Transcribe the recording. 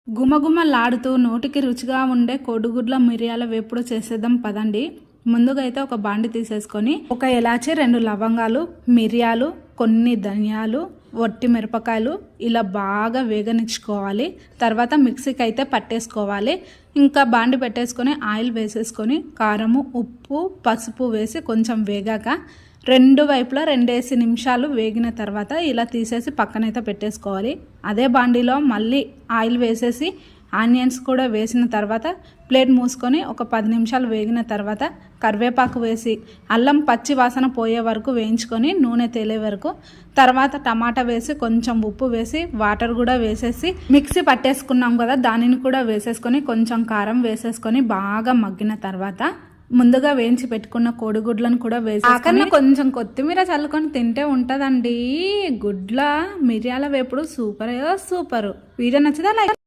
గుమగుమలాడుతూ నోటికి రుచిగా ఉండే కోడిగుడ్ల మిరియాల వేపుడు చేసేద్దాం పదండి. ముందుగా అయితే ఒక బాండి తీసేసుకొని ఒక ఎలాచి, 2 లవంగాలు, మిరియాలు, కొన్ని ధనియాలు, వట్టి మిరపకాయలు ఇలా బాగా వేగనిచ్చుకోవాలి. తర్వాత మిక్సీకి అయితే పట్టేసుకోవాలి. ఇంకా బాండి పెట్టేసుకొని ఆయిల్ వేసేసుకొని కారము, ఉప్పు, పసుపు వేసి కొంచెం వేగాక 2 వైపులా 2 నిమిషాలు వేగిన తర్వాత ఇలా తీసేసి పక్కనైతే పెట్టేసుకోవాలి. అదే బాండీలో మళ్ళీ ఆయిల్ వేసేసి ఆనియన్స్ కూడా వేసిన తర్వాత ప్లేట్ మూసుకొని ఒక 10 నిమిషాలు వేగిన తర్వాత కరివేపాకు వేసి అల్లం పచ్చి వాసన పోయే వరకు వేయించుకొని నూనె తేలే వరకు, తర్వాత టమాటా వేసి కొంచెం ఉప్పు వేసి వాటర్ కూడా వేసేసి మిక్సీ పట్టేసుకున్నాం కదా దానిని కూడా వేసేసుకొని కొంచెం కారం వేసేసుకొని బాగా మగ్గిన తర్వాత ముందుగా వేయించి పెట్టుకున్న కోడిగుడ్లను కూడా వేసి ఆఖరిన కొంచెం కొత్తిమీర చల్లుకొని తింటే ఉంటుందండి గుడ్ల మిరియాల వేపుడు. సూపర్. వీడియో నచ్చదా? లైక్